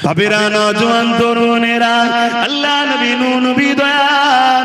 বাবেরা নওজোয়ান তরুণেরা আল্লাহ নবী নূহ নবী দয়া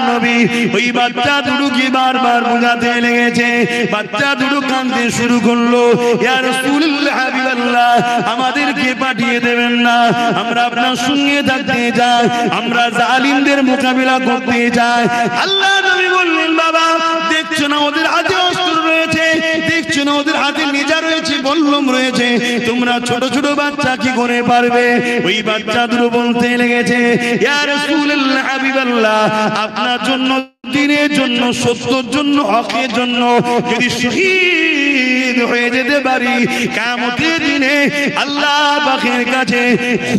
নবী ওই বাচ্চা দুটোকে বারবার বোঝাতে লেগেছে। বাচ্চা দুটো কাঁদতে শুরু করলো, ইয়া রাসূলুল্লাহ হাবিবাল্লাহ আমাদেরকে পাঠিয়ে দেবেন না, আমরা আপনার সঙ্গে থাকতে চাই, আমরা জালিমদের মোকাবিলা করতে চাই। আল্লাহ নবী বললেন বাবা দেখছো না ওদের হাতে অস্ত্র রয়েছে, দেখছো না ওদের হাতে নেজা রয়েছে, বল্লম রয়েছে, তোমরা ছোট ছোট বাচ্চা কি করে পারবে? ওই বাচ্চা দুটো বলতে লেগেছে, ইয়া রাসূলুল্লাহ হাবিবাল্লাহ আপনার জন্য, দ্বীনের জন্য, সত্যের জন্য, হকের জন্য যদি শহীদ হয়ে যেতে পারি, কিয়ামতের দিনে আল্লাহ পাকের কাছে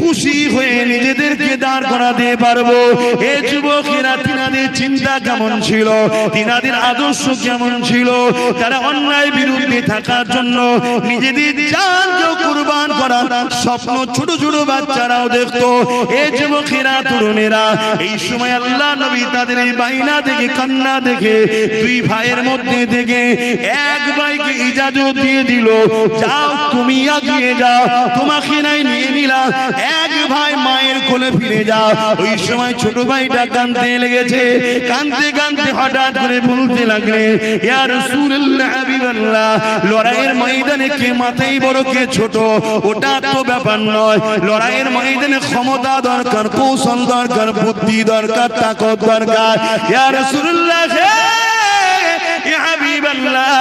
খুশি হয়ে নিজেদেরকে দাঁড় করাতে পারবো। এ যুবকেরা তিনাদের চিন্তা কেমন ছিল, তিনাদের আদর্শ কেমন ছিল, তারা অন্যায় বিরুদ্ধে থাকার জন্য নিজেদের জানকে কুরবান করার স্বপ্ন ছোট ছোট বাচ্চারাও দেখতো। এ যুবকেরা তরুণেরা এই সময় আল্লাহ নবী তাদের এই বাইনা দেখে, কান্না দেখে, দুই ভাইয়ের মধ্যে থেকে এক ভাইকে ইজাজত দিয়ে দিল, যাও তুমি এগিয়ে যাও, তোমাকে নাই নিয়ে নিলাম, এক ভাই মায়ের কোলে ফিরে যাও। ওই সময় ছোট ভাইটা কাঁদতে লেগেছে, কাঁদতে কাঁদতে হঠাৎ করে বলতে লাগলে, ইয়া রাসূলুল্লাহ হাবিবাল্লাহ লড়াইয়ের ময়দানে কে মাথায় বড় কে ছোট ওটা তো ব্যাপার নয়, লড়াইয়ের ময়দানে ক্ষমতা দরকার, কৌশল দরকার, বুদ্ধি দরকার, তাকত দরকার। ইয়া রাসূলুল্লাহ ইয়া হাবিবাল্লাহ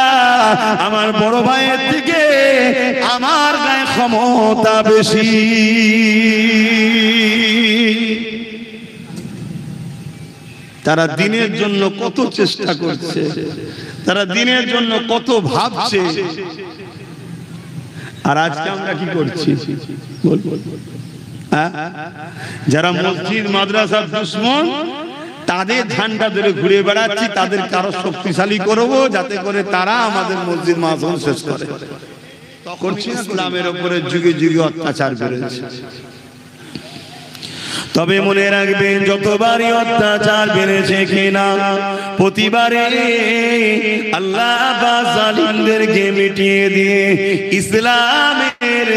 আমার বড় ভাইয়ের থেকে আমার গায়ে ক্ষমতা বেশি। তারা দিনের জন্য কত চেষ্টা করছে, তারা দিনের জন্য কত ভাবছে, আর আজকে আমরা কি করছি? যারা মসজিদ মাদ্রাসার দুশমন তাদের ঝান্ডা ধরে ঘুরে বেড়াচ্ছি, তাদের কারো শক্তিশালী করব যাতে করে তারা আমাদের মসজিদ মাদ্রাসা শেষ করে। করছি ইসলামের উপরে যুগে যুগে অত্যাচার বেড়েছে। তবে মনে রাখবেন যতবারই অত্যাচার বেড়েছে কিনা প্রতিবারে আল্লাহ পাক জালিমদেরকে মিটিয়ে দিয়ে ইসলামের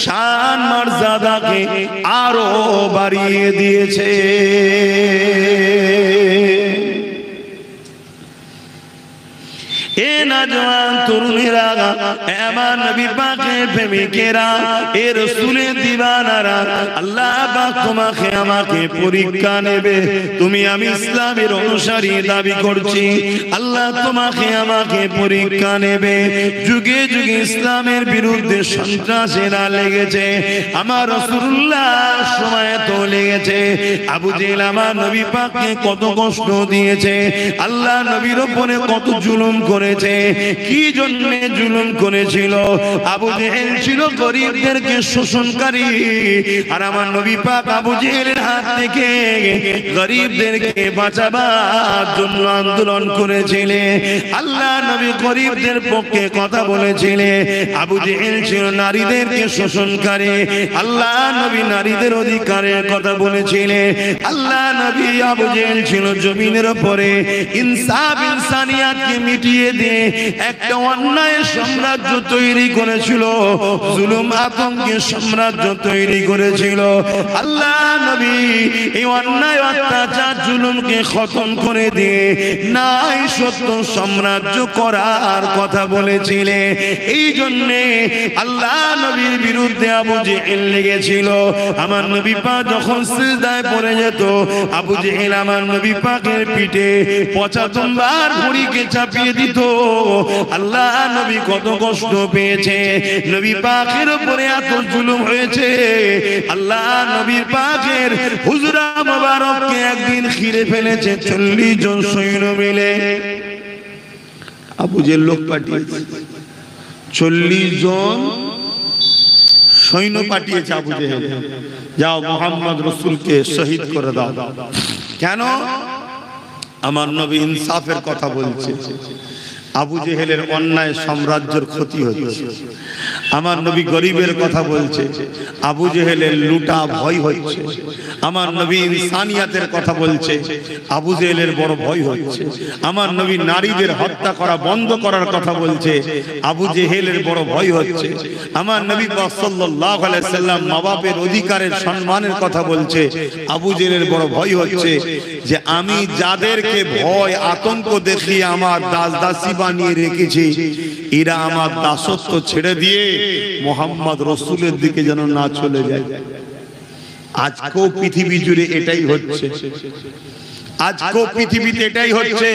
শান মর্যাদাকে আরো বাড়িয়ে দিয়েছে। এ নওজোয়ান তরুণেরা, আমার নবী পাকের প্রেমিকেরা, এ রাসূলের দিওয়ানারা, আল্লাহ পাক তোমাকে আমাকে পরীক্ষা নেবে। তুমি আমি ইসলামের অনুসারী দাবি করছি, আল্লাহ তোমাকে আমাকে পরীক্ষা নেবে। যুগে যুগে ইসলামের বিরুদ্ধে সন্ত্রাসীরা লেগেছে, আমার রাসূলুল্লাহ সময় তো লেগেছে। আবু জেহেল আমার নবী পাককে কত কষ্ট দিয়েছে, আল্লাহ নবীর উপরে কত জুলুম করেছে। কি জন্য জুলুম করেছিল? আবু জেহেল ছিল গরিবদেরকে শোষণকারী, আর আমার নবী পাক আবু জেহেলের হাত থেকে গরিবদেরকে বাঁচাবার জন্য আন্দোলন করেছিলেন। আল্লাহ নবী গরিবদের পক্ষে কথা বলেছিলেন। আবু জেহেল ছিল নারীদেরকে শোষণকারী, আল্লাহ নবী নারীদের অধিকারের কথা বলেছিলেন। আল্লাহ নবী আবু জেহেল ছিল জমিনের উপরে ইনসাফ ইনসানিয়াতকে মিটিয়ে দিয়ে একটা অন্যায় সাম্রাজ্য তৈরি করেছিল, জুলুম আতঙ্কের সাম্রাজ্য তৈরি করেছিল। আল্লাহ নবী এই অন্যায় অত্যাচার জুলুমকে খতম করে দিয়ে নাই সত্য সাম্রাজ্য করার কথা বলেছিলেন। এই জন্য আল্লাহ নবীর বিরুদ্ধে আবু জেহেল লেগেছিল। আমার নবী পাক যখন সিজদায় পড়ে যেত, আবু জেহেল আমার নবী পাকের পিঠে 75 বার ঘুড়িকে চাপিয়ে দিত। আল্লাহ নবী কত কষ্ট পেয়েছে, নবী পাকের উপরে এত জুলুম হয়েছে। আল্লাহ নবীর পাকের হুজরা মোবারককে একদিন ঘিরে ফেলেছে 40 জন সৈন্য মিলে। আবু জেহেল লোক পাঠিয়েছে, 40 জন সৈন্য পাঠিয়েছে আবু জেহেল, যাও মুহাম্মদ রাসূলকে শহীদ করে দাও। কেন? আমার নবী ইনসাফের কথা বলছে, আবু জেহেলের অন্যায় সাম্রাজ্যের ক্ষতি হচ্ছে। আমার নবী গরিবের কথা বলছে, আবু জেহেলের লুটা ভয় হচ্ছে। আমার নবী ইনসানিয়াতের কথা বলছে, আবু জেহেলের বড় ভয় হচ্ছে। আমার নবী নারীদের হত্যা করা বন্ধ করার কথা বলছে, আবু জেহেলের বড় ভয় হচ্ছে। আমার নবী সাল্লাল্লাহু আলাইহি সাল্লাম মা বাপের অধিকারের সম্মানের কথা বলছে, আবু জেহেলের বড় ভয় হচ্ছে যে আমি যাদেরকে ভয় আতঙ্ক দেখিয়ে আমার দাস দাসী বানিয়ে রেখেছি, এরা আমার দাসত্ব ছেড়ে দিয়ে মুহাম্মদ রাসূলের দিকে যেন না চলে যায়। আজকেও পৃথিবী জুড়ে এটাই হচ্ছে, আজকেও পৃথিবীতে এটাই হচ্ছে।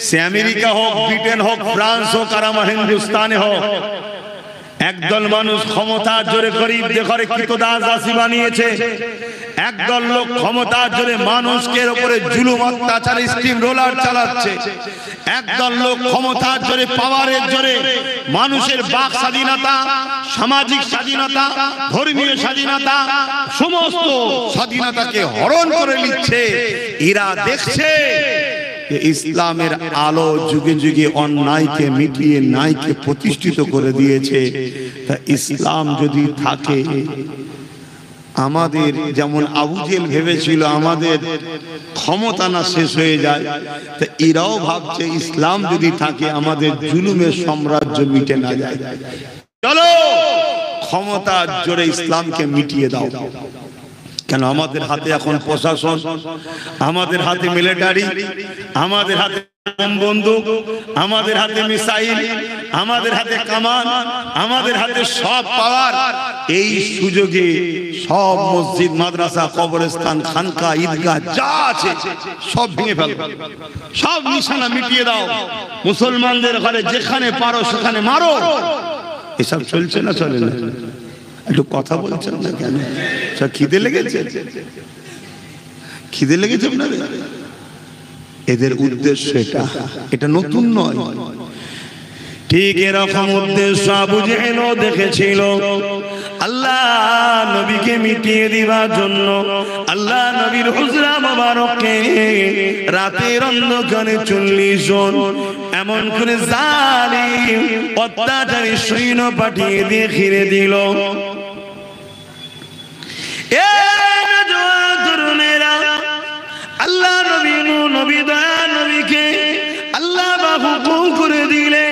সে আমেরিকা হোক, ব্রিটেন হোক, ফ্রান্স হোক, আর আমার হিন্দুস্তানে হোক, একদল মানুষ ক্ষমতার জোরে গরিবদের ঘরে কৃতদাস দাসী বানিয়েছে। একদল লোক ক্ষমতার জোরে মানুষের উপরে জুলুম অত্যাচার স্টিম রোলার চালাচ্ছে। একদল লোক ক্ষমতার জোরে পাওয়ারের জোরে মানুষের বাক স্বাধীনতা, সামাজিক স্বাধীনতা, ধর্মীয় স্বাধীনতা, সমস্ত স্বাধীনতাকে হরণ করে নিচ্ছে। এরা দেখছে ইসলামের আলো যুগে যুগে অন্যায়কে মিটিয়ে ন্যায়কে প্রতিষ্ঠিত করে দিয়েছে। তা ইসলাম যদি থাকে, আমাদের যেমন আবু জেহেল ভেবেছিল আমাদের ক্ষমতা না শেষ হয়ে যায়, তা এরাও ভাবছে ইসলাম যদি থাকে আমাদের জুলুমের সাম্রাজ্য মিটে না যায়। চলো ক্ষমতার জোরে ইসলামকে মিটিয়ে দাও। কেন আমাদের হাতে এখন প্রশাসন, আমাদের হাতে মিলিটারি, আমাদের হাতে বন্দুক, আমাদের হাতে মিসাইল, আমাদের হাতে কামান, আমাদের হাতে সব পাওয়ার। এই সুযোগে সব মসজিদ, মাদ্রাসা, কবরস্থান, খানকা, ঈদগাহ যা আছে সব ভেঙে ফেলো, সব নিশানা মিটিয়ে দাও। মুসলমানদের ঘরে যেখানে পারো সেখানে মারো। এসব চলছে না চলে না? একটু কথা বলছেন না কেন? খিদে লেগেছে? খিদে লেগেছে আপনাদের? এদের উদ্দেশ্য এটা নতুন নয়। ঠিক এরকম উদ্দেশ্য আবু জেহেলও দেখেছিল। আল্লাহ নবীকে মিটিয়ে দিবার জন্য আল্লাহ নবীর হুজরা মোবারককে রাতের অন্ধকারে 40 জন এমন করে জালিম অত্যাচারী সৈন্য পাঠিয়ে দিয়ে ঘিরে দিল। আল্লাহ নবী দয়া নবীকে আল্লাহ হুকুম করে দিলে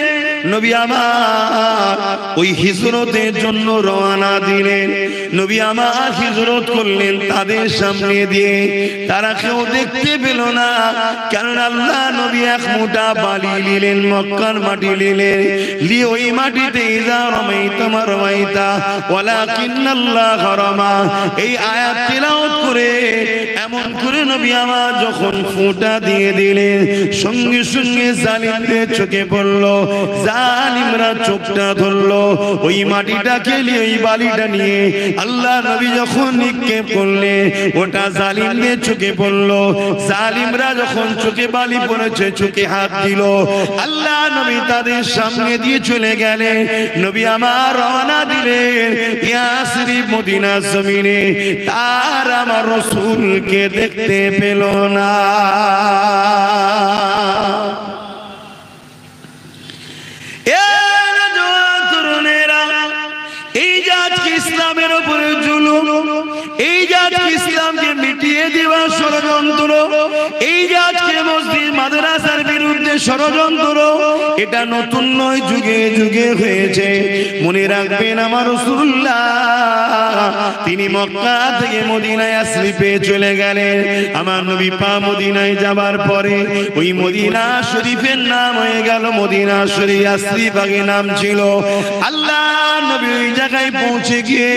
নবী আমার ওই হিজরতের জন্য রওনা দিলেন। নবী আমার হিজরত করলেন তাদের সামনে দিয়ে। তারা কেউ দেখতে পেল না, কারণ আল্লাহ নবী এক মুঠা বালি নিলেন, মক্কার মাটি নিলেন, নিয়ে ওই মাটিতে ইজা রমাইতা মারমাইতা ওয়ালাকিন্নাল্লাহ রমা এই আয়াত তিলাওয়াত করে এমন করে নবী আমার যখন ফোঁটা দিয়ে দিলেন, সঙ্গে সঙ্গে জালিমদের চোখে পড়ল। জালিমরা চোখটা ধরলো, ওই মাটিটাকে নিয়ে ওই বালিটা নিয়ে আল্লাহ নবী যখন নিক্ষেপ করলে ওটা জালিমদের চোখে পড়লো। জালিমরা যখন চোখে বালি পড়েছে চোখে হাত দিল, আল্লাহ নবী তাদের সামনে দিয়ে চলে গেলেন। নবী আমার রওনা দিলেন ইয়াসরিব মদিনার জমিনে। তার আমার রাসূলকে দেখতে পেল না। এই যে আজকে ইসলামের উপরে জুলুম, এই যে আজকে ইসলামকে মিটিয়ে দেওয়ার ষড়যন্ত্র, এই যে আজকে মসজিদ মাদ্রাসার বিরুদ্ধে ষড়যন্ত্র, এটা নতুন নয়, যুগে যুগে হয়েছে। মনে রাখবেন আমার রাসূলুল্লাহ তিনি মক্কা থেকে মদিনায় আসরিফে চলে গেলেন। আমার নবী পাক মদিনায় যাবার পরে ওই মদিনা শরীফের নাম হয়ে গেল মদিনা শরীফ। আসরিফ আগে নাম ছিল। আল্লাহ নবী ওই জায়গায় পৌঁছে গিয়ে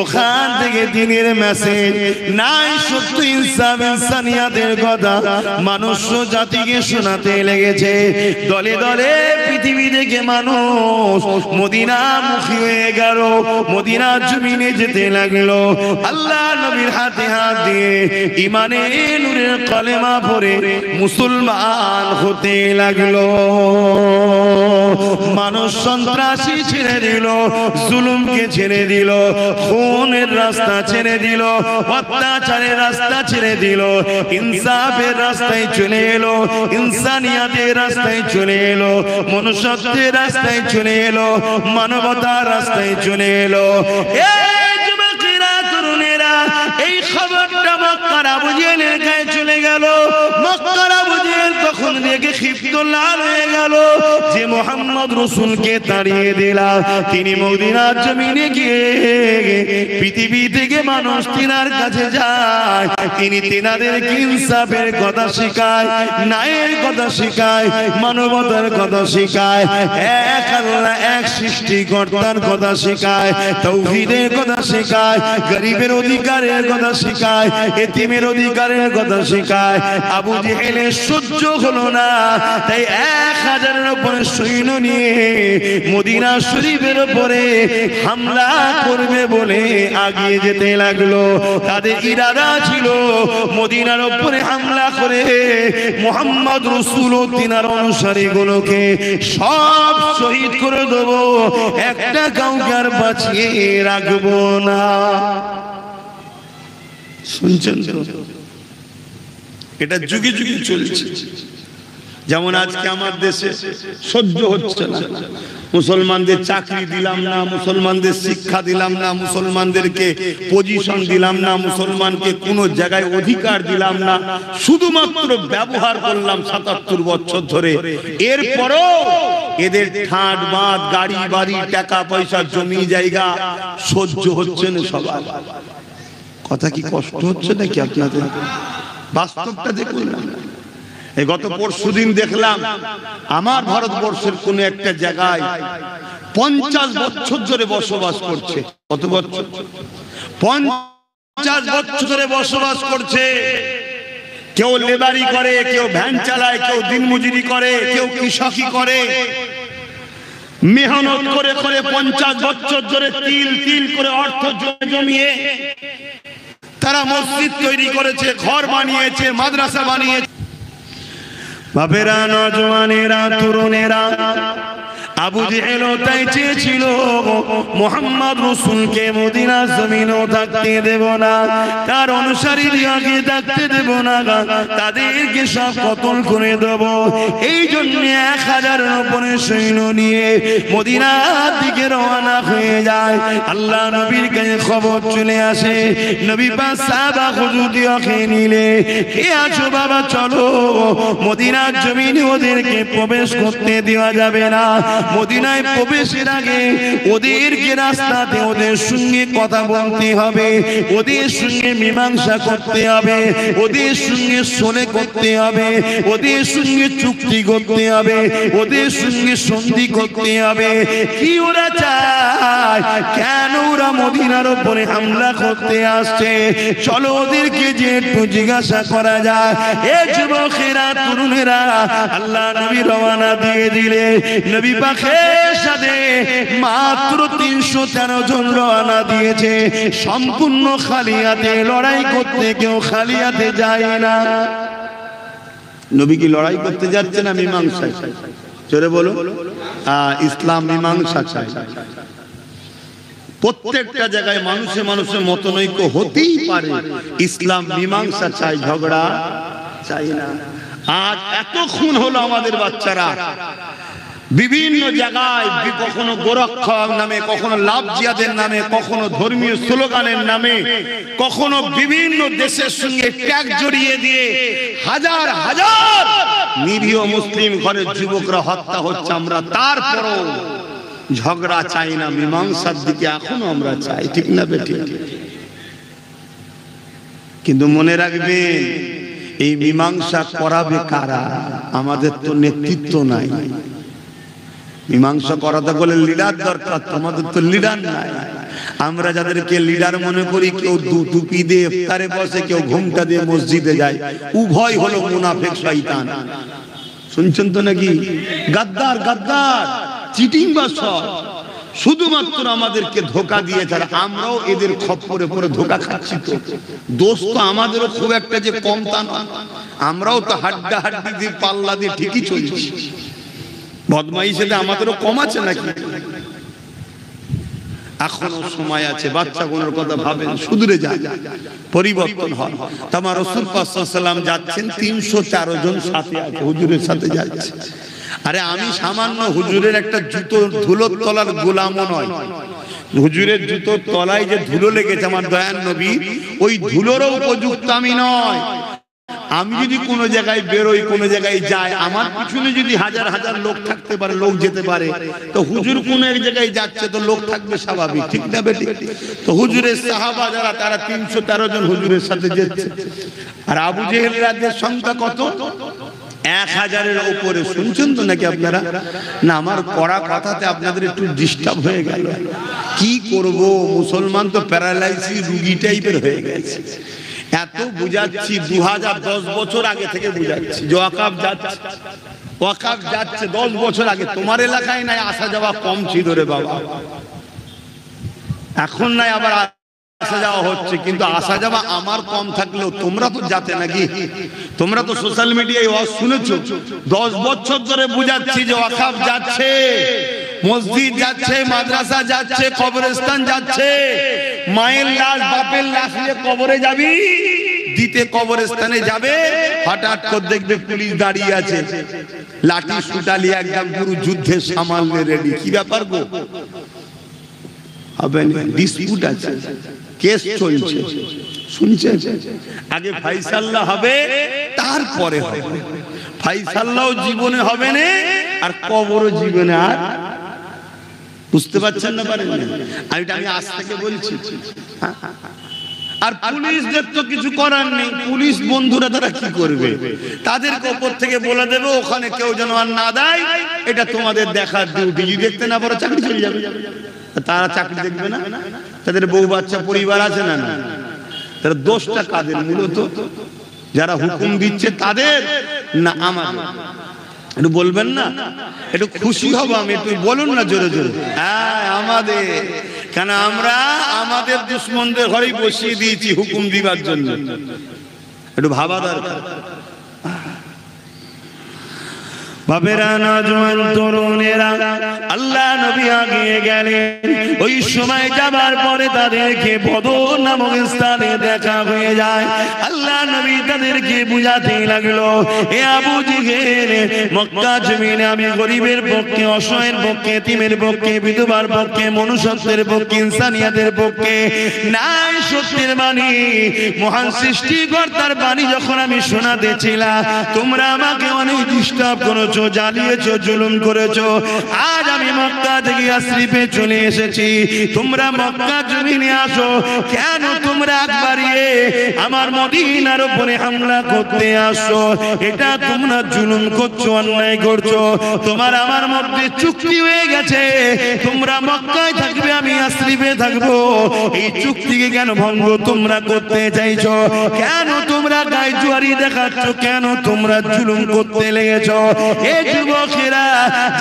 ওখান থেকে দিনের মেসেজ নাই সত্য ইনসাফ ইনসানিয়াতের কথা মানুষ জাতিকে শোনাতে লেগেছে। দলে দলে পৃথিবী থেকে মানুষ মদিনামুখী হয়ে গেল, মদিনার জমিনে যেতে লাগলো। আল্লাহ নবীর হাতে হাত দিয়ে ইমানে নূরের কলেমা পড়ে মুসলমান হতে লাগলো। মানুষ সন্ত্রাসী ছেড়ে দিল, জুলুমকে ছেড়ে দিল, খুনের রাস্তা ছেড়ে দিল, অত্যাচারের রাস্তা ছেড়ে দিল, ইনসাফের রাস্তায় চলে এলো। ইনসাফ ইনসানিয়াতের রাস্তায় চলে এলো, মনুষ্যত্বের রাস্তায় চলে এলো, মানবতার রাস্তায় চলে এলো। এই যুবকেরা, তরুণেরা, এই খবরটা মক্কার আবু জেহেলের গায়ে চলে গেল। মক্কার আবু জেহেল তখন রেগে ক্ষিপ্ত লাল হয়ে গেল যে মুহাম্মদ রাসূলকে তাড়িয়ে দিলাম। তিনি মদিনার জমিনে গিয়ে পৃথিবী থেকে মানুষ তিনার কাছে যায়, তিনি তিনাদেরকে ইনসাফের কথা শিখায়, ন্যায়ের কথা শিখায়, মানবতার কথা শিখায়, এক আল্লাহ এক সৃষ্টিকর্তার কথা শিখায়, তাওহীদের কথা শিখায়, গরিবের অধিকারের কথা শিখায়, এতিমের অধিকারের কথা শিখায়। আবু জেহেলের সহ্য হলো না, তাই 1000-এর উপরে সৈন্য নিয়ে মদিনা শরীফের উপরে হামলা করবে বলে আগিয়ে যেতে লাগলো। তাদের ইরাদা ছিল মদিনার উপরে হামলা করে মুহাম্মদ রাসূল ও তিনার অনুসারীগুলোকে সব শহীদ করে দেব, একটা কাউকে আর বাঁচিয়ে রাখবো না। শুনছেন তো? এটা যুগে যুগে চলছে। যেমন আজকে আমার দেশে সহ্য হচ্ছে না, মুসলমানদের চাকরি দিলাম না, মুসলমানদের শিক্ষা দিলাম না, মুসলমানদেরকে পজিশন দিলাম না, মুসলমানকে কোনো জায়গায় অধিকার দিলাম না, শুধুমাত্র ব্যবহার করলাম 77 বছর ধরে। এরপরও এদের ঠাট বাঁধ, গাড়ি বাড়ি, টাকা পয়সা, জমি জায়গা সহ্য হচ্ছে না সবার। কথা কি কষ্ট হচ্ছে নাকি আপনাদের? বাস্তবটা দেখুন না। এই গত পরশুদিন দেখলাম আমার ভারতবর্ষের কোন একটা জায়গায় 50 বছর ধরে বসবাস করছে। কত বছর? 50 বছর ধরে বসবাস করছে। কেউ লেবারি করে, কেউ ভ্যান চালায়, কেউ দিনমজুরি করে, কেউ কৃষকি করে, মেহনত করে করে 50 বছর ধরে তিল তিল করে অর্থ জমিয়ে তারা মসজিদ তৈরি করেছে, ঘর বানিয়েছে, মাদ্রাসা বানিয়েছে। বাপেরা, নওজওয়ানেরা, তরুণেরা, আবু জেহেল তাই চেয়েছিল মুহাম্মদ রাসূলকে মদিনার জমিনেও থাকতে দেব না, তার অনুসারীদেরকে থাকতে দেব না, তাদেরকে সব কতল করে দেব। এই জন্য 1000-এর উপরে সৈন্য নিয়ে মদিনার দিকে রওনা হয়ে যায়। আল্লাহ নবীর কাছে খবর চলে আসে, নবী পাক সাহাবা হুজুরকে নিলে, কে আছো বাবা, চলো মদিনার জমিনে ওদেরকে প্রবেশ করতে দেওয়া যাবে না। মদিনায় প্রবেশের আগে ওদেরকে রাস্তাতে ওদের সঙ্গে কথা বলতে হবে, ওদের সঙ্গে মীমাংসা করতে হবে, ওদের সঙ্গে সলে করতে হবে, ওদের সঙ্গে চুক্তি করতে হবে, ওদের সঙ্গে সন্ধি করতে হবে। কি ওরা চায়, কেন ওরা মদিনার উপরে হামলা করতে আসছে, চলো ওদেরকে যে একটু জিজ্ঞাসা করা যায়। এ যুবকেরা, তরুণেরা, আল্লাহ নবী রওনা দিয়ে দিলে নবী পাকের সাথে মাত্র 313 জন রওনা দিয়েছে। সম্পূর্ণ খালি হাতে লড়াই করতে কেউ খালি হাতে যায় না। নবী কি লড়াই করতে যাচ্ছে না মীমাংসা? জোরে বলো। ইসলাম মীমাংসা চায়। প্রত্যেকটা জায়গায় মানুষে মানুষের মতনৈক্য হতেই পারে, ইসলাম মীমাংসা চাই, ঝগড়া চাই না। আজ এত খুন হলো আমাদের বাচ্চারা বিভিন্ন জায়গায়, কখনো গোরক্ষক নামে, কখনো লাভ জিহাদের নামে, কখনো ধর্মীয় স্লোগানের নামে, কখনো বিভিন্ন দেশের সঙ্গে ট্যাগ জড়িয়ে দিয়ে হাজার হাজার নিরীহ মুসলিম ঘরের যুবকরা হত্যা হচ্ছে। আমরা তারপরও ঝগড়া চাই না, মীমাংসার দিকে এখনো আমরা চাই, ঠিক না বেঠিক? কিন্তু মনে রাখবেন, এই মীমাংসা করাবে কারা? আমাদের তো নেতৃত্ব নাই। মীমাংসা করাতে বলে লিডার দরকার, তোমাদের তো লিডার নাই। আমরা যাদেরকে লিডার মনে করি, কেউ টুপি দিয়ে ইফতারে বসে, কেউ ঘুমটা দিয়ে মসজিদে যায়, উভয় হলো মুনাফিক শয়তান। শুনছেন তো নাকি? গাদ্দার, গাদ্দার, চিটিং বাসর, শুধুমাত্র আমাদেরকে ধোকা দিয়ে যারা, আমরাও এদের খপ্পরে পড়ে ধোকা খাচ্ছি। তো দোষ তো আমাদেরও খুব একটা যে কম তা নয়, আমরাও তো হাড্ডা হাড্ডি দিয়ে পাল্লা দিয়ে ঠিকই চলছি। বদমাইশিতে আমাদেরও কম আছে নাকি? এখনো সময় আছে, বাচ্চাগুলোর কথা ভাবেন, সুধরে যান, পরিবর্তন হন। তা আমার রাসূল পাক সাল্লাল্লাহু আলাইহি ওয়াসাল্লাম যাচ্ছেন, 313 জন সাথে আছে, হুজুরের সাথে যাচ্ছে। আরে আমি সামান্য হুজুরের একটা জুতোর ধুলোর তলার গোলামও নয়। হুজুরের জুতোর তলায় যে ধুলো লেগেছে আমার দয়ার নবী, ওই ধুলোরও উপযুক্ত আমি নয়। আমি যদি কোনো জায়গায় বেরোই, কোনো জায়গায় যাই, আমার পিছনে যদি হাজার হাজার লোক থাকতে পারে, লোক যেতে পারে, তো হুজুর কোনো এক জায়গায় যাচ্ছে তো লোক থাকবে স্বাভাবিক, ঠিক না বেটি? তো হুজুরের সাহাবা যারা, তারা 313 জন হুজুরের সাথে যাচ্ছে। আর আবু জেহেল রাজ্যের সংখ্যা কত? 1000-এর উপরে। শুনছেন তো নাকি আপনারা? না, আমার পড়া কথাতে আপনাদের একটু ডিস্টার্ব হয়ে গেল। কি করব, মুসলমান তো প্যারালাইসিস রোগী টাইপের হয়ে গেছে। এত বুঝাচ্ছি, 2010 বছর আগে থেকে বুঝাচ্ছি যে ওয়াকাফ যাচ্ছে, ওয়াকাফ যাচ্ছে 10 বছর আগে। তোমার এলাকায় নাই, আসা যাওয়া কম ছিল রে বাবা, এখন নাই আবার আসা যাওয়া হচ্ছে, কিন্তু আসা যাওয়া আমার কম থাকলেও তোমরা তো যাতে নাকি? তোমরা তো সোশ্যাল মিডিয়ায় ওয়াজ শুনেছো। 10 বছর ধরে বুঝাচ্ছি যে ওয়াকাফ যাচ্ছে, মসজিদ যাচ্ছে, মাদ্রাসা যাচ্ছে, কবরস্থান যাচ্ছে। মায়ের লাশ, বাপের লাশ নিয়ে কবরে যাবি দিতে, কবরস্থানে যাবে, হঠাৎ করে দেখবে পুলিশ দাঁড়িয়ে আছে, লাঠি সুটালি একদম পুরো যুদ্ধের সামাল নিয়ে রেডি। কি ব্যাপার গো? হবে না, ডিসপিউট আছে, কেস চলছে, শুনছেন? আগে ফাইসাল্লা হবে, তারপরে হবে। ফাইসাল্লাও জীবনে হবে না, আর কবরও জীবনে। আর বুঝতে পারছেন না? পারেন না? আমি আজ থেকে বলছি। আর পুলিশদের তো কিছু করার নেই, পুলিশ বন্ধুরা তারা কি করবে? তাদেরকে উপর থেকে বলে দেবে ওখানে কেউ যেন আর না দেয়, এটা তোমাদের দেখার ডিউটি। যদি দেখতে না পারো চাকরি চলে যাবে। তারা চাকরি দেখবে না? তাদের বউ বাচ্চা পরিবার আছে না? না, তারা দোষটা কাদের? মূলত যারা হুকুম দিচ্ছে তাদের না আমাদের? একটু বলবেন না? একটু খুশি হব আমি, একটু বলুন না জোরে জোরে। হ্যাঁ, আমাদের। কেন আমরা আমাদের দুশ্মনদের ঘরেই বসিয়ে দিয়েছি হুকুম দিবার জন্য। একটু ভাবা দরকার। বাবেরা, নওজোয়ান তরুণেরা, আল্লাহ নবী আগিয়ে গেলেন। ওই সময় যাবার পরে তাদেরকে বদর নামক স্থানে দেখা হয়ে যায়। আল্লাহ নবী তাদেরকে বুঝাতে লাগলো, এ আবু জেহেল, মক্কা জমিনে আমি গরিবের পক্ষে, অসহায়ের পক্ষে, এতিমের পক্ষে, বিধবার পক্ষে, মনুষ্যত্বের পক্ষে, ইনসানিয়াতের পক্ষে নাই সত্যের বাণী, মহান সৃষ্টিকর্তার বাণী যখন আমি শোনাতেছিলাম, তোমরা আমাকে অনেক ডিস্টার্ব করেছো, জ্বালিয়েছো, জুলুম করেছো। আজ আমি মক্কা থেকে ইয়াসরিবে চলে এসেছি, তোমরা মক্কা জমিনে আসো। কেন তোমরা একবারিয়ে আমার মদিনার উপরে হামলা করতে আসো? এটা তোমরা জুলুম করছো, অন্যায় করছো। তোমার আমার মধ্যে চুক্তি হয়ে গেছে, তোমরা মক্কায় থাকবে, আমি ইয়াসরিবে থাকবো। এই চুক্তিকে কেন ভঙ্গ তোমরা করতে চাইছো? কেন তোমরা গায়ে জুয়ারি দেখাচ্ছ? কেন তোমরা জুলুম করতে লেগেছো? এই যুবকেরা,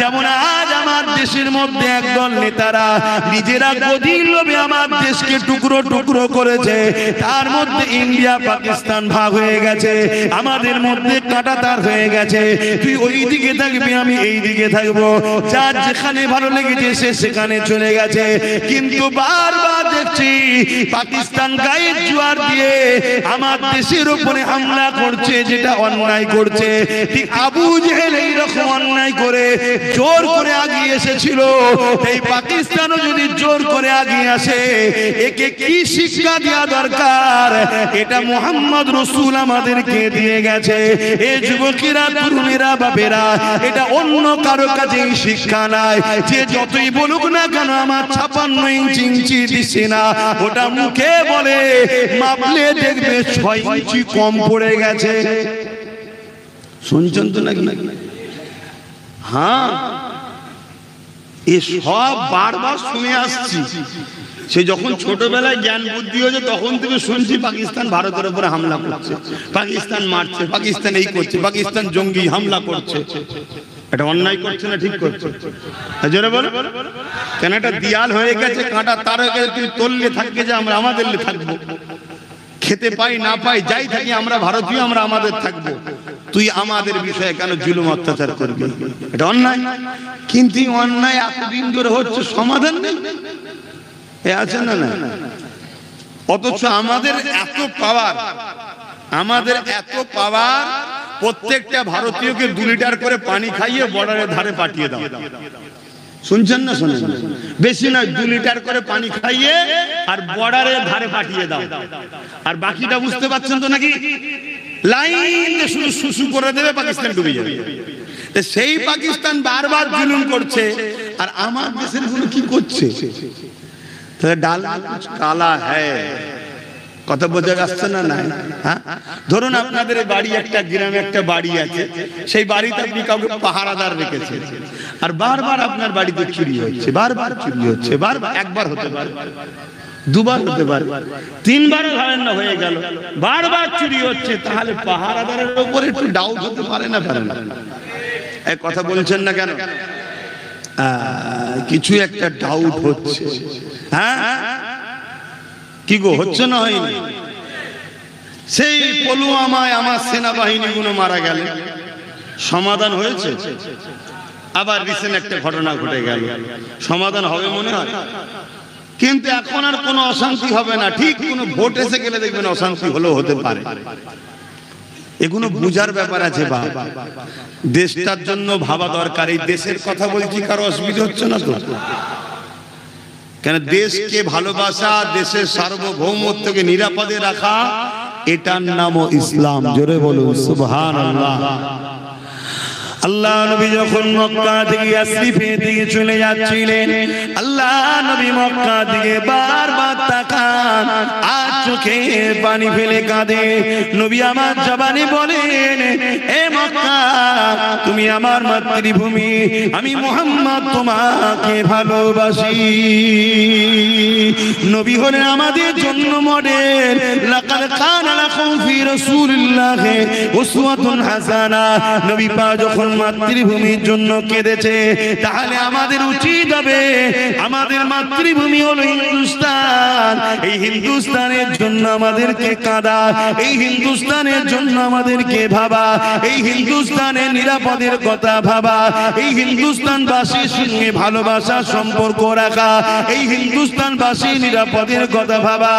যেমন আজ আমার দেশের মধ্যে একদল নেতারা নিজেরা গদির লোভে আমার দেশকে টুকরো টুকরো করেছে, তার মধ্যে ইন্ডিয়া পাকিস্তান ভাগ হয়ে গেছে, আমাদের মধ্যে কাঁটাতার হয়ে গেছে। তুই ওই দিকে থাকবি, আমি এই দিকে থাকবো, যার যেখানে ভালো লেগেছে সে সেখানে চলে গেছে। কিন্তু বারবার দেখছি পাকিস্তান গায়ের জোয়ার দিয়ে আমার দেশের উপরে হামলা করছে, যেটা অন্যায় করছে। ঠিক আবু জেহেল এইরকম অন্যায় করে জোর করে আগিয়ে এসেছিল। এই পাকিস্তানও যদি জোর করে আগিয়ে আসে, একে কি শিক্ষা দেওয়া দরকার? এটা মুহাম্মদ রাসূল আমাদেরকে দিয়ে গেছে। এই যুবকেরা, তরুণেরা, বাপেরা, এটা অন্য কারো কাছে শিক্ষা নাই। যে যতই বলুক না কেন আমার 56 ইঞ্চি দিছে না, ওটা মুখে বলে, মাপলে দেখবে 6 ইঞ্চি কম পড়ে গেছে। শুনছেন তো নাকি? হ্যাঁ, এসব বারবার শুনে আসছি। সে যখন ছোটবেলায় জ্ঞান বুদ্ধি হয়েছে তখন থেকে শুনছি পাকিস্তান ভারতের উপরে হামলা করছে, পাকিস্তান মারছে, পাকিস্তান এই করছে, পাকিস্তান জঙ্গি হামলা করছে। এটা অন্যায় করছে না ঠিক করছে? জোরে বল। কেন এটা দিয়াল হয়ে গেছে, কাঁটা তার হয়ে গেছে, তুই তললে থাকবে যে আমরা আমাদের থাকবো, খেতে পাই না পাই যাই থাকি আমরা ভারতীয়, আমরা আমাদের থাকবো। তুই আমাদের বিষয়ে কেন জুলুম অত্যাচার করবি? এটা অন্যায়। কিন্তু অন্যায় এতদিন ধরে হচ্ছে, সমাধান নেই। এ আছে না না? অথচ আমাদের এত পাওয়ার, আমাদের এত পাওয়ার, প্রত্যেকটা ভারতীয়কে 2 লিটার করে পানি খাইয়ে বর্ডারের ধারে পাঠিয়ে দাও। শুনছেন না? শুনেন, বেশি নয়, 2 লিটার করে পানি খাইয়ে আর বর্ডারের ধারে পাঠিয়ে দাও। আর বাকিটা বুঝতে পারছেন তো নাকি? লাইন শুধু শুশু করে দেবে, পাকিস্তান ডুবে যাবে। সেই পাকিস্তান বারবার জুলুম করছে, আর আমার দেশের গুলো কি করছে? ডাল কালা হ্যায়, কথা বোঝা যাচ্ছে না? না, হ্যাঁ, ধরুন আপনাদের বাড়ি, একটা গ্রামে একটা বাড়ি আছে, সেই বাড়িতে আপনি কাউকে পাহারাদার রেখেছেন, আর বারবার আপনার বাড়িতে চুরি হচ্ছে, বারবার চুরি হচ্ছে, বারবার, একবার হতে পারে, 2 বার হতে পারে, 3 বার ধরেন না, হয়ে গেল, বারবার চুরি হচ্ছে, তাহলে পাহারাদারের উপরে একটু ডাউট হতে পারে না? পারে না? এক কথা বলছেন না কেন? কিছু একটা ডাউট হচ্ছে। হ্যাঁ, কি গো, হচ্ছে না? হয়নি? সেই পুলওয়ামায় আমার সেনাবাহিনী গুলো মারা গেল, সমাধান হয়েছে? আবার রিসেন্ট একটা ঘটনা ঘটে গেল, সমাধান হবে মনে হয়? কিন্তু এখন আর কোনো অশান্তি হবে না। ঠিক কোনো ভোট এসে গেলে দেখবেন অশান্তি হলেও হতে পারে। এগুলো বুঝার ব্যাপার আছে। দেশটার জন্য ভাবা দরকার। এই দেশের কথা বলছি, কারো অসুবিধা হচ্ছে না তো? কেন, দেশকে ভালোবাসা, দেশের সার্বভৌমত্বকে নিরাপদে রাখা, এটার নামও ইসলাম। জোরে বলুন সুবহানাল্লাহ। আল্লাহ নবী যখন মক্কা থেকে ইয়াসরিফের দিকে চলে যাচ্ছিলেন, আল্লাহ নবী মক্কা দিকে বারবার তাকান আর চোখে পানি ফেলে কাঁদে। নবী আমার জবানে বলেন, এ মক্কা, তুমি আমার মাতৃভূমি, আমি মুহাম্মদ তোমাকে ভালোবাসি। নবী হলেন আমাদের জন্য মডেল। লাকাদ কানা লাকুম ফি রাসূলিল্লাহি উসওয়াতুন হাসানা। নবী পাক যখন মাতৃভূমির জন্য কেঁদেছে, তাহলে আমাদের উচিত হবে, আমাদের মাতৃভূমি হলো হিন্দুস্তান, এই হিন্দুস্তানের জন্য আমাদেরকে কাঁদা, এই হিন্দুস্তানের জন্য আমাদেরকে ভাবা, এই হিন্দুস্তানের নিরাপদের কথা ভাবা, এই হিন্দুস্তানবাসীর সঙ্গে ভালোবাসার সম্পর্ক রাখা, এই হিন্দুস্তানবাসীর নিরাপদের কথা ভাবা।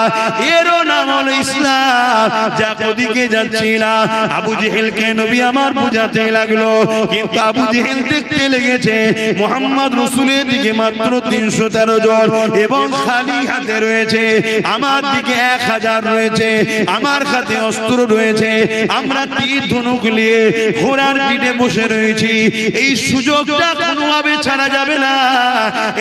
এরও নাম হলো ইসলাম। যা ওদিকে যাচ্ছি না, আবু জেহেলকে নবী আমার বুঝাতে লাগলো, কিন্তু আবু জেহেল দেখতে লেগেছে মুহাম্মদ রাসূলের দিকে মাত্র 313 জন, এবং খালি হাতে রয়েছে, আমার দিকে 1000 রয়েছে, আমার হাতে অস্ত্র রয়েছে, আমরা তীর ধনুক নিয়ে ঘোড়ার পিঠে বসে রয়েছি। এই সুযোগটা কোনোভাবে ছাড়া যাবে না।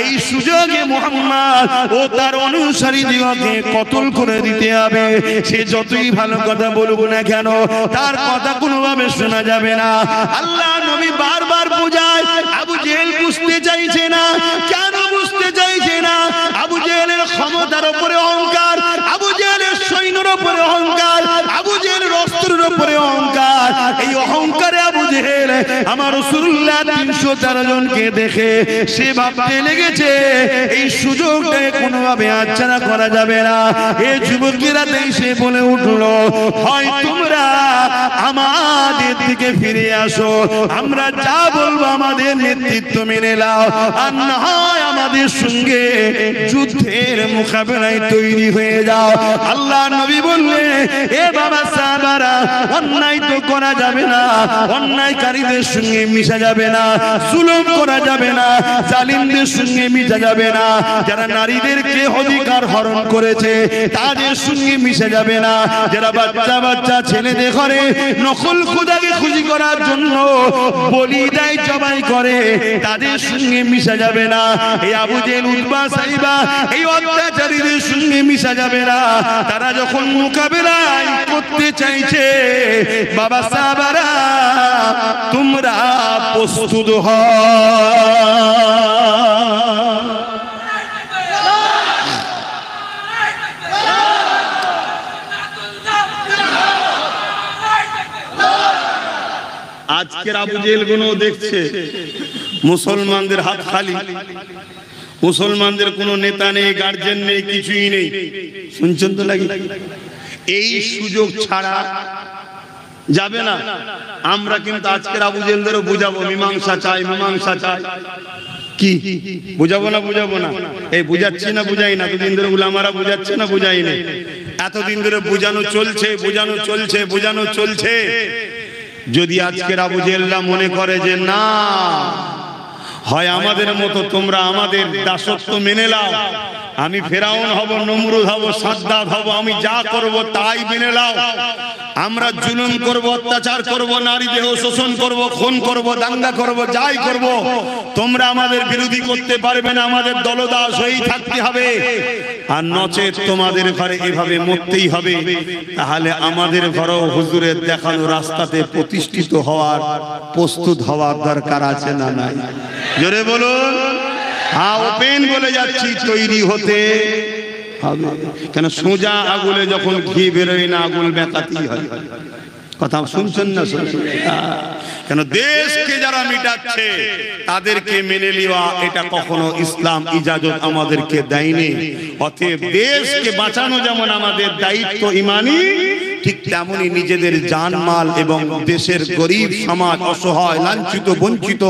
এই সুযোগে মুহাম্মদ ও তার অনুসারীদিগকে কতল করে দিতে হবে। সে যতই ভালো কথা বলুক না কেন, তার কথা কোনোভাবে শোনা যাবে না। আল্লাহ নবী বারবার বোঝায়, আবু জেহেল বুঝতে চাইছে না। কেন বুঝতে চাইছে না? আবু জেহেলের ক্ষমতার উপরে অহংকার, আবু জেহেলের সৈন্যের উপরে অহংকার, আবু জেহেলের অস্ত্রের উপরে অহংকার। এই অহংকারে আবু জেহেল আমার রাসূলুল্লাহ 313 জনকে দেখে সে ভাবতে লেগেছে এই সুযোগটা কোনোভাবে হাতছাড়া করা যাবে না। এই যুবকেরা সে বলে উঠলো, হয় তোমরা আমাদের দিকে ফিরে আসো, আমরা যা বলবো আমাদের নেতৃত্ব মেনে নাও, আর না হয় আমাদের সঙ্গে যুদ্ধের মোকাবেলায় তৈরি হয়ে যাও। আল্লাহ নবী বললেন, এ বাবা সাহাবারা, অন্যায় তো করা যাবে না, অন্যায়কারীদের সঙ্গে মিশা যাবে না, জুলুম করা যাবে না, জালিমদের সঙ্গে মিশা যাবে না, যারা নারীদেরকে অধিকার হরণ করেছে তাদের সঙ্গে মিশা যাবে না, যারা বাচ্চা বাচ্চা ছেলেদের ঘরে নকল খোদাকে খুশি করার জন্য বলি দেয়, জবাই করে, তাদের সঙ্গে মিশা যাবে না। এই আবু জেহেল, উতবা, সাইবা, এই অত্যাচারীদের সঙ্গে মিশা যাবে না। তারা যখন মোকাবেলা করতে চাইছে, বাবা সাহাবারা তোমরা প্রস্তুত হও। আজকের আবু জেহেল গুলো দেখছে মুসলমানদের হাত খালি, মুসলমানদের কোনো নেতা নেই, গার্জেন নেই, কিছুই নেই। শুনছেন তো নাকি? এই সুযোগ ছাড়া যাবে না। আমরা কিন্তু আজকের আবু জেহেলদেরও বুঝাবো, মীমাংসা চাই, মীমাংসা চাই। কি বুঝাবো না এই বুঝাচ্ছি না বুঝাই না, এতদিন ধরে উলামারা বুঝাচ্ছে না বুঝাই না, এতদিন ধরে বুঝানো চলছে। যদি আজকের আবু জেহেলরা মনে করে যে না, হয় আমাদের মতো তোমরা আমাদের দাসত্ব মেনে নাও, আমি ফেরাউন হব, নমরুদ হব, সাদ্দাত হব, আমি যা করব তাই মেনে নাও, আমরা জুলুম করব, অত্যাচার করব, নারী দেহ শোষণ করব, খুন করব, দাঙ্গা করব, যাই করব, তোমরা আমাদের বিরোধী করতে পারবে না, আমাদের দলদাস হয়েই থাকতে হবে, আর নচেত তোমাদের ঘরে এভাবে মরতেই হবে। তাহলে আমাদের ঘরেও হুজুরের দেখানো রাস্তাতে প্রতিষ্ঠিত হওয়ার, প্রস্তুত হওয়ার দরকার আছে না নাই? জোরে বলুন। হ্যাঁ, ওপেন বলে যাচ্ছি, তৈরি হতে হবে। কেন সোজা আগুলে যখন ঘি বেরোয় না, আগুল বেঁকাতেই হয়। কথা শুনছেন না? কেন দেশকে যারা মিটাচ্ছে তাদেরকে মেনে নেওয়া, এটা কখনো ইসলাম ইজাজত আমাদেরকে দেয়নি। অতএব দেশকে বাঁচানো যেমন আমাদের দায়িত্ব ইমানি, ঠিক তেমনি নিজেদের জানমাল এবং দেশের গরিব সমাজ, অসহায়, লাঞ্ছিত, বঞ্চিত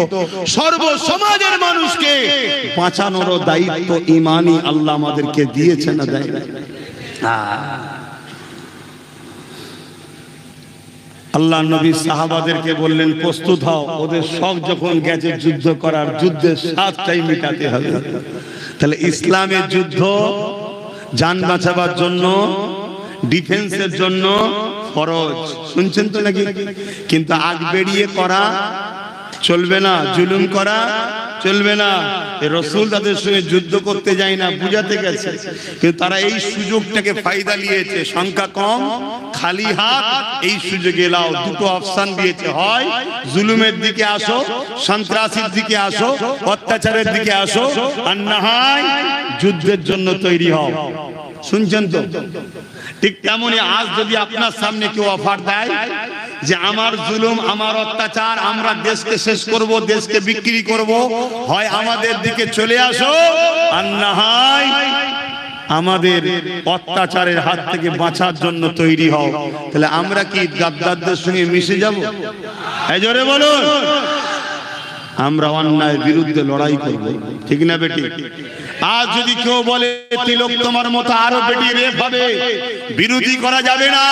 সর্ব সমাজের মানুষকে বাঁচানোর দায়িত্ব ইমানি আল্লাহ আমাদেরকে দিয়েছেন না দেয়? আল্লাহ নবী সাহাবাদেরকে বললেন প্রস্তুত হও, ওদের সব যখন গেছে যুদ্ধ করার, যুদ্ধের স্বাদটাই মিটাতে হবে। তাহলে ইসলামের যুদ্ধ জান বাঁচাবার জন্য, ডিফেন্সের জন্য ফরজ। শুনছেন তো নাকি? কিন্তু আগ বেরিয়ে করা চলবে না, জুলুম করা চলবে না। রাসূল তাদের সঙ্গে যুদ্ধ করতে যায় না, বুঝাতে গেছে, কিন্তু তারা এই সুযোগটাকে ফায়দা নিয়েছে। সংখ্যা কম, খালি হাত, এই সুযোগে লাও। দুটো অপশন দিয়েছে, হয় জুলুমের দিকে আসো, সন্ত্রাসীর দিকে আসো, অত্যাচারের দিকে আসো, আর না হয় যুদ্ধের জন্য তৈরি হও। শুনছেন তো? ঠিক তেমনি আজ যদি আপনার সামনে কেউ অফার দেয় যে আমার জুলুম, আমার অত্যাচার, আমরা দেশকে শেষ করব, দেশকে বিক্রি করব, হয় আমাদের দিকে চলে আসো, আর না হয় আমাদের অত্যাচারের হাত থেকে বাঁচার জন্য তৈরি হও। তাহলে আমরা কি গাদ্দারদের সঙ্গে মিশে যাব? এই জোরে বলুন। আমরা অন্যায়ের বিরুদ্ধে লড়াই করব, ঠিক না বেটি? আজ যদি কেউ বলে তিলক তোমার মতো আরো বেটি রেপ হবে, বিরোধী করা যাবে না।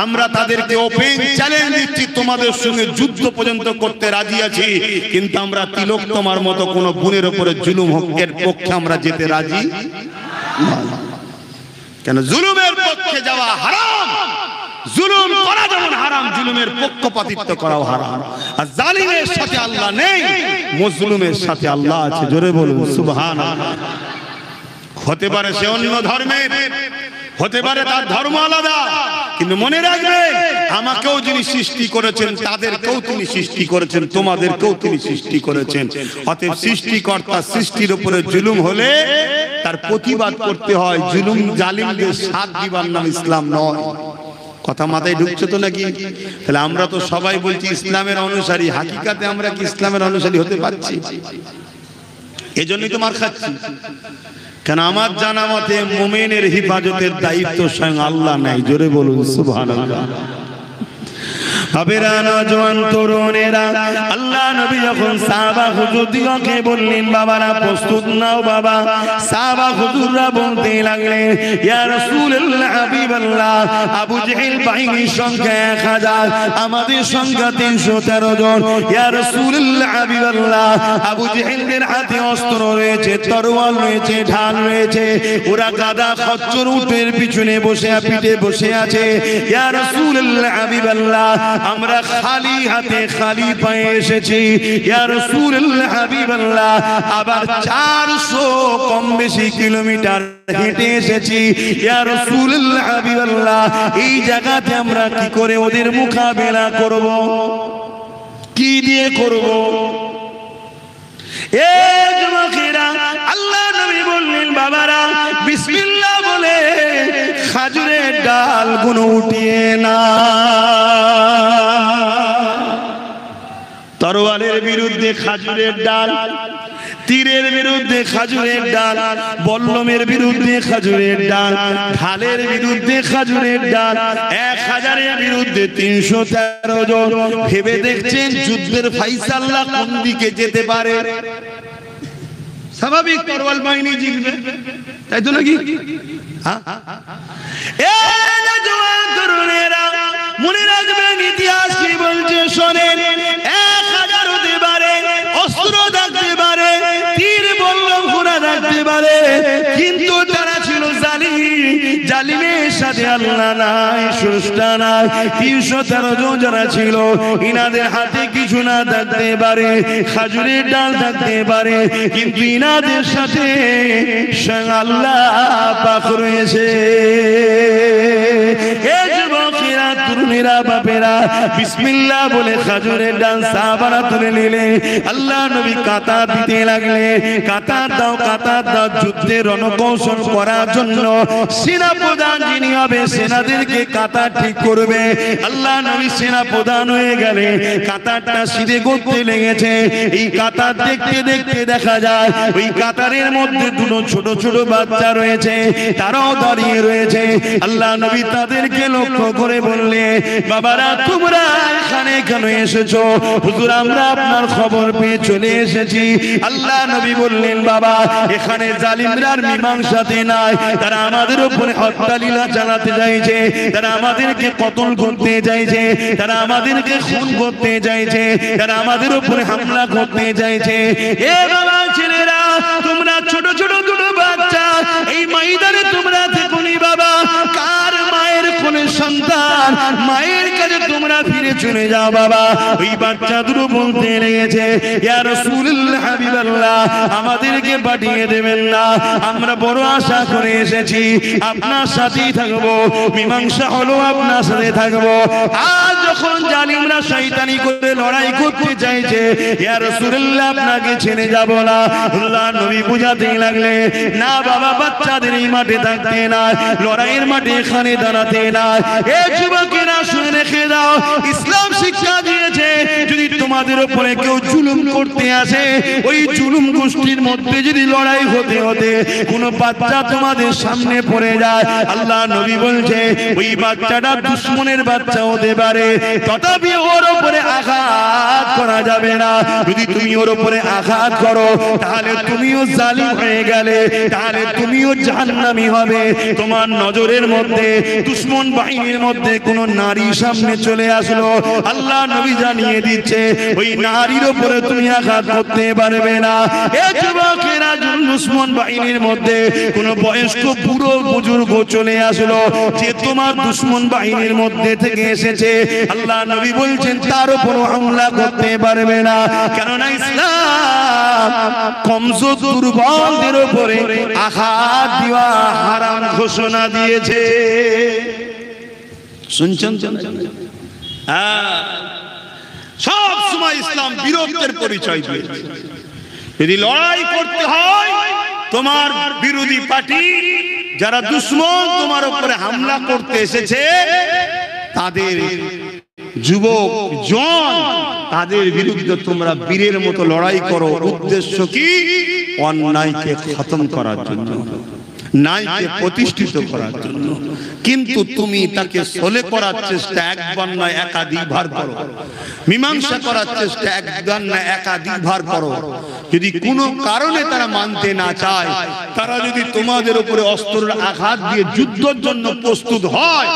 আমরা তাদেরকে ওপেন চ্যালেঞ্জ দিচ্ছি, তোমাদের সঙ্গে যুদ্ধ পর্যন্ত করতে রাজি আছি, কিন্তু আমরা তিলক তোমার মতো কোন বোনের উপরে জুলুম হোক এর পক্ষে আমরা যেতে রাজি নয়। কেন? জুলুমের পক্ষে যাওয়া হারাম, জুলুম করা যেমন হারাম, জুলুমের পক্ষপাতিত্ব করাও হারাম। আর জালিমের সাথে আল্লাহ নেই, মজলুমের সাথে আল্লাহ আছে। জোরে বলুন সুবহানাল্লাহ। হতে পারে সে অন্য ধর্মের, হতে পারে তার ধর্ম আলাদা, কিন্তু মনে রাখবেন আমাকেও যিনি সৃষ্টি করেছেন, তাদেরকেও তিনি সৃষ্টি করেছেন, তোমাদেরকেও তিনি সৃষ্টি করেছেন। অতএব সৃষ্টিকর্তা সৃষ্টির উপরে জুলুম হলে তার প্রতিবাদ করতে হয়। জুলুম জালিমদের সাথ দিবার নাম ইসলাম নয়। কথা মাথায় ঢুকছে তো নাকি? তাহলে আমরা তো সবাই বলছি ইসলামের অনুসারী, হাকিকাতে আমরা কি ইসলামের অনুসারী হতে পারছি? এজন্যই তো মার খাচ্ছি। কেন? আমার জানা মতে মুমিনের হিফাজতের দায়িত্ব স্বয়ং আল্লাহ নেয়। জোরে বলুন সুবহানাল্লাহ। আবেরা নওজোয়ান তরুণেরা, আল্লাহ নবী যখন সাহাবা হুজুরদিগকে বললেন বাবারা প্রস্তুত নাও বাবা, সাহাবা হুজুররা বলতে লাগলেন ইয়া রাসূলুল্লাহ, হাবিবাল্লাহ, আবু জেহেল বাহিনীর সংখ্যা 1000, আমাদের সংখ্যা 313 জন। ইয়া রাসূলুল্লাহ, হাবিবাল্লাহ, আবু জেহেলদের হাতে অস্ত্র রয়েছে, তরোয়াল রয়েছে, ঢাল রয়েছে, ওরা গাদা খচ্চর উটের পিছনে পিঠে বসে আছে। ইয়া রাসূলুল্লাহ, হাবিবাল্লাহ, আমরা খালি হাতে খালি পায়ে এসেছি। ইয়া রাসূলুল্লাহ, হাবিবাল্লাহ, আবার 400 কম বেশি কিলোমিটার হেঁটে এসেছি। ইয়া রাসূলুল্লাহ, হাবিবাল্লাহ, এই জায়গাতে আমরা কি করে ওদের মোকাবেলা করব? কি দিয়ে করব? এ যুবকেরা, আল্লাহ নবী বললেন বাবারা বিসমিল্লাহ বলে খাজুরের ডাল গুলো উঠিয়ে না। তরোয়ালের বিরুদ্ধে খাজুরের ডাল, তীরের বিরুদ্ধে খাজুরের ডাল, বল্লমের বিরুদ্ধে খাজুরের ডাল, ঢালের বিরুদ্ধে খাজুরের ডাল, 1000-এর বিরুদ্ধে 313 জন। ভেবে দেখছেন যুদ্ধের ফাইসাল্লা কোন দিকে যেতে পারে? স্বাভাবিক তরোয়াল বাহিনী জিতবে, তাই তো নাকি? মনে রাখবেন ইতিহাস কি বলছে শোনেন। 1000 হতে পারে, অস্ত্র থাকতে পারে, তীর বল্লম ঘোড়া থাকতে পারে, কিন্তু তারা ছিল জালিম। জালিমের সাথে আল্লাহ নাই, স্রষ্টা নাই। 313 জন যারা ছিল, ইনাদের হাতে কিছু না থাকতে পারে, খাজুরের ডাল থাকতে পারে, কিন্তু ইনাদের সাথে স্বয়ং আল্লাহ পাক রয়েছে। হে যুবকেরা, তরুণেরা, বাপেরা, বিসমিল্লাহ বলে খাজুরের ডাল সাহাবারা তুলে নিলে, আল্লাহ নবী কাতার দিতে লাগলে। কাতার দাও, কাতার দাও, যুদ্ধে রণকৌশল করার জন্য সেনা প্রধান যিনি হবে, সেনাদেরকে কাতার ঠিক করবে। আল্লাহ নবী সেনা প্রধান হয়ে গেলে কাতারটা সিধে করতে লেগেছে। এই কাতার দেখতে দেখতে দেখা যায় ওই কাতারের মধ্যে দুটো ছোট ছোট বাচ্চা রয়েছে, তারাও দাঁড়িয়ে রয়েছে। আল্লাহ নবী তাদেরকে লক্ষ্য করে বললে, বাবারা তোমরা এখানে কেন এসেছো? হুজুর আমরা আপনার খবর পেয়ে চলে এসেছি। আল্লাহ নবী বললেন, বাবা এখানে জালিমরা মীমাংসাতে নাই, তারা আমাদের উপরে হত্যালীলা চালাতে চাইছে, তারা আমাদেরকে কতল করতে চাইছে, তারা আমাদেরকে খুন করতে চাইছে, তারা আমাদের উপরে হামলা করতে চাইছে। এ বাবা ছেলেরা, তোমরা ছোট ছোট দুটো বাচ্চা এই ময়দানে তোমরা দেখুনি বাবা, কার মায়ের কোন সন্তান, মায়ের কাছে তোমরা ফিরে চলে যাও বাবা। ওই বাচ্চা দুটো বলতে লেগেছে, ইয়া রাসূলুল্লাহ, হাবিবাল্লাহ, আমাদেরকে পাঠিয়ে দেবেন না, আমরা বড় আশা করে এসেছি, আপনার সাথেই থাকবো, মীমাংসা হলো আপনার সাথে থাকবো। আজ যখন জালিমরা শয়তানি করে লড়াই করতে চাইছে, ইয়া রাসূলুল্লাহ আপনাকে ছেড়ে যাব না। আল্লাহ নবী বুঝাতে লাগলে, না বাবা, বাচ্চাদের এই মাঠে থাকতে না, লড়াইয়ের মাঠে এখানে দাঁড়াতে না। এ যুবকেরা শুনে রেখে দাও, ইসলাম শিক্ষা দিয়েছে যদি তোমাদের উপরে কেউ জুলুম করতে আসে, ওই জুলুম গোষ্ঠীর মধ্যে যদি লড়াই হতে হতে কোনো বাচ্চা তোমাদের সামনে পড়ে যায়, আল্লাহ নবী বলছে ওই বাচ্চাটা দুশমনের বাচ্চা হতে পারে, তথাপি ওর উপরে আঘাত করা যাবে না। যদি তুমি ওর উপরে আঘাত করো তাহলে তুমিও জালিম হয়ে গেলে, তাহলে তুমিও জাহান্নামী হবে। তোমার নজরের মধ্যে দুশমন বাহিনীর মধ্যে কোন নারী সামনে চলে আসলো, আল্লাহ নবী জানিয়ে দিচ্ছে ওই নারীর উপরে তুমি আঘাত করতে পারবে না। এ যুবকেরা, দুশমন বাহিনীর মধ্যে কোন বয়স্ক বুড়ো বুজুর্গ চলে আসলো, যে তোমার দুশমন বাহিনীর মধ্যে থেকে এসেছে, আল্লাহ নবী বলছেন তার উপর হামলা করতে পারবে না, কেননা ইসলাম কমজোর দুর্বলদের উপরে আঘাত দেওয়া হারাম ঘোষণা দিয়েছে। শুনছেন? সব সময় ইসলাম বীরত্বের পরিচয় দিয়েছে। যদি লড়াই করতে হয়, তোমার বিরোধী পার্টি যারা দুশমন তোমার উপরে হামলা করতে এসেছে, তাদের যুবক জন, তাদের বিরুদ্ধে তোমরা বীরের মতো লড়াই করো। উদ্দেশ্য কি? অন্যায়কে খতম করার জন্য, ন্যায়কে প্রতিষ্ঠিত করার জন্য। কিন্তু তুমি তাকে সলে করার চেষ্টা একবার নয় একাধিকবার করো, মীমাংসা করার চেষ্টা একবার নয় একাধিকবার করো। যদি কোনো কারণে তারা মানতে না চায়, তারা যদি তোমাদের উপরে অস্ত্রের আঘাত দিয়ে যুদ্ধের জন্য প্রস্তুত হয়,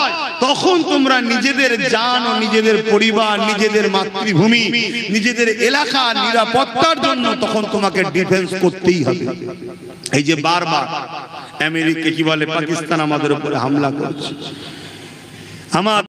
তখন তোমরা নিজেদের জান ও নিজেদের পরিবার, নিজেদের মাতৃভূমি, নিজেদের এলাকা নিরাপত্তার জন্য তখন তোমাকে ডিফেন্স করতেই হবে। এই যে বারবার আমেরিকা কি বলে, পাকিস্তান আমাদের উপরে হামলা করছে, আমার